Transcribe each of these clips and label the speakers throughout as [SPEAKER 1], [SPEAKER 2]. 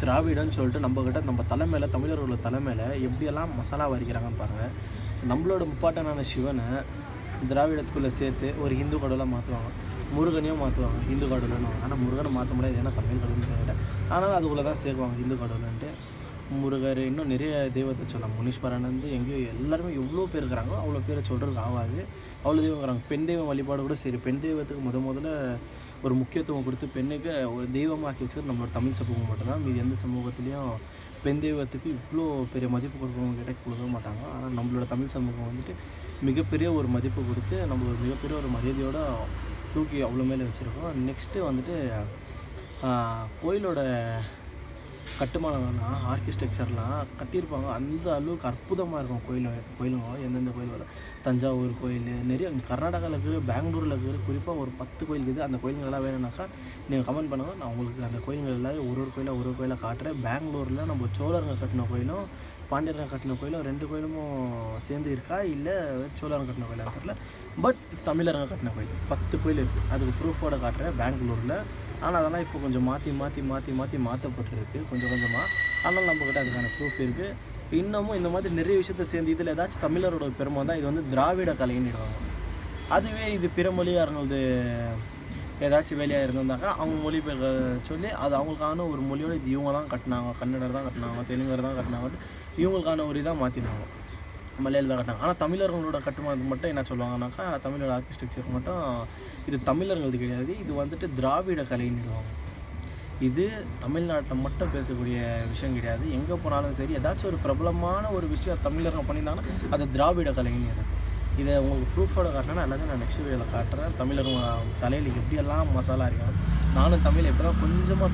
[SPEAKER 1] திராவிடன்னு சொல்லிட்டு நம்மக்கிட்ட நம்ம தலைமையில் தமிழர்களோட தலைமையில் எப்படியெல்லாம் மசாலா வரிக்கிறாங்கன்னு பாருங்கள். நம்மளோட முப்பாட்டனான சிவனை திராவிடத்துக்குள்ளே சேர்த்து ஒரு ஹிந்து கடவுளாக மாற்றுவாங்க, முருகனையும் மாற்றுவாங்க ஹிந்து கடவுள்னு. ஆனால் முருகனை மாற்ற முடியாது, ஏன்னா தமிழ் கடவுள்னு கேட்ட. ஆனால் அதுக்குள்ளே தான் சேர்க்குவாங்க ஹிந்து கடவுள்ன்ட்டு. முருகர் இன்னும் நிறைய தெய்வத்தை சொல்லலாம். முனீஸ்வரன் எங்கேயோ எல்லாருமே எவ்வளோ பேர் இருக்கிறாங்களோ அவ்வளோ பேரை சொல்கிறதுக்கு ஆகாது, அவ்வளோ தெய்வம் இருக்கிறாங்க. பெண் தெய்வம் வழிபாடு கூட சரி, பெண் தெய்வத்துக்கு முதல்ல ஒரு முக்கியத்துவம் கொடுத்து பெண்ணுக்கு ஒரு தெய்வமாக்கி வச்சுக்கிறது நம்மளோட தமிழ் சமூகம் மட்டும்தான். மீது எந்த சமூகத்துலேயும் பெண் தெய்வத்துக்கு இவ்வளோ பெரிய மதிப்பு கொடுக்கணும் கிட்ட கொடுக்க மாட்டாங்க. ஆனால் நம்மளோட தமிழ் சமூகம் வந்துட்டு மிகப்பெரிய ஒரு மதிப்பு கொடுத்து நம்ம ஒரு மிகப்பெரிய ஒரு மரியாதையோடு தூக்கி அவ்வளோ மேலே வச்சுருக்கோம். நெக்ஸ்ட்டு வந்துட்டு கோயிலோட கட்டுமானங்கள்லாம் ஆர்கிடெக்சர்லாம் கட்டியிருப்பாங்க, அந்த அளவுக்கு அற்புதமாக இருக்கும். கோயிலுங்க எந்தெந்த கோயில் வரும், தஞ்சாவூர் கோயில் நிறைய கர்நாடகாவில் இருக்குது, பெங்களூரில் இருக்குது. குறிப்பாக ஒரு 10 கோயில் இருக்குது. அந்த கோயில்களெல்லாம் வேணும்னாக்கா நீங்கள் கமெண்ட் பண்ணுங்கள், நான் உங்களுக்கு அந்த கோயில்கள் எல்லாரும் ஒரு ஒரு கோயிலாக காட்டுறேன். பெங்களூரில் நம்ம சோழருங்க கட்டின கோயிலும் பாண்டியருங்க கட்டின கோயிலும் 2 கோயிலும் சேர்ந்து இருக்கா இல்லை சோழருங்க கட்டின கோயிலாக தெரியல. பட் தமிழருங்க கட்டின கோயில் 10 கோயில் இருக்குது. அதுக்கு ப்ரூஃபோட காட்டுறேன் பெங்களூரில். ஆனால் அதெல்லாம் இப்போ கொஞ்சம் மாற்றப்பட்டுருக்கு கொஞ்சம் கொஞ்சமாக. ஆனால் நம்மக்கிட்ட அதுக்கான ப்ரூஃப் இருக்குது. இன்னமும் இந்த மாதிரி நிறைய விஷயத்தை சேர்ந்து இதில் ஏதாச்சும் தமிழரோட பெருமை தான் இது வந்து திராவிட கலைன்னுடுவாங்க. அதுவே இது பிற மொழியாரங்களது ஏதாச்சும் வேலையாக இருந்திருந்தாக்கா அவங்க மொழிபெயர்க்க சொல்லி அது அவங்களுக்கான ஒரு மொழியோட இது இவங்க தான் கட்டினாங்க, கன்னடர் தான் கட்டினாங்க, தெலுங்கர் தான் கட்டினாங்க, இவங்களுக்கான ஒரு இதாக மாற்றினாங்க, மலையாளி தான் கட்டினாங்க. ஆனால் தமிழர்களோட கட்டுமானத்துக்கு மட்டும் என்ன சொல்லுவாங்கனாக்கா, தமிழோட ஆர்கிடெக்சருக்கு மட்டும் இது தமிழர்களது கிடையாது, இது வந்துட்டு திராவிட கலைன்னுடுவாங்க. இது தமிழ்நாட்டில் மட்டும் பேசக்கூடிய விஷயம் கிடையாது. எங்கே போனாலும் சரி ஏதாச்சும் ஒரு பிரபலமான ஒரு விஷயம் தமிழர்கள் பண்ணியிருந்தாங்கன்னா அது திராவிட கலைன்னு இருக்குது. இதை உங்களுக்கு ப்ரூஃபோட காட்டினா எல்லாத்தையும் நான் நெக்ஸ்ட் வீடியோவில் காட்டுறேன். தமிழர்கள் தலையில் எப்படியெல்லாம் மசாலா இருக்கணும். நானும் தமிழ் இப்போ தான் கொஞ்சமாக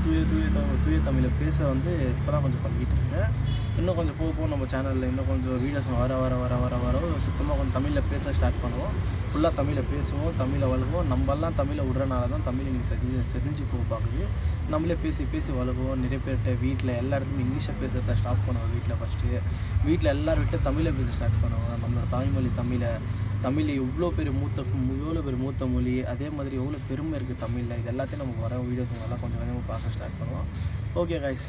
[SPEAKER 1] தூய தமிழை பேச வந்து இப்போ தான் கொஞ்சம் பண்ணிக்கிட்டு இருக்கேன். இன்னும் கொஞ்சம் போக நம்ம சேனலில் இன்னும் கொஞ்சம் வீடியோஸ் வர சுத்தமாக கொஞ்சம் தமிழில் பேச ஸ்டார்ட் பண்ணுவோம். ஃபுல்லாக தமிழில் பேசுவோம், தமிழை வளர்வோம். நம்மெல்லாம் தமிழை விடுறனால தான் தமிழ் இன்றைக்கி செதிஞ்சு போக பார்க்குது. நம்மளே பேசி வளருவோம். நிறைய பேர்கிட்ட வீட்டில் எல்லா இடத்துலையும் இங்கிலீஷை பேசுகிறத ஸ்டாப் பண்ணுவோம். வீட்டில் எல்லார் வீட்டில் தமிழை பேச ஸ்டார்ட் பண்ணுவோம். நம்மளோட தாய்மொழி தமிழ் எவ்வளோ பேர் மூத்த மொழி, அதே மாதிரி எவ்வளோ பெருமை இருக்குது தமிழில். இது எல்லாத்தையும் நமக்கு வர வீடியோஸ் எல்லாம் கொஞ்சம் கொஞ்சமாக பார்க்க ஸ்டார்ட் பண்ணுவோம். Okay guys.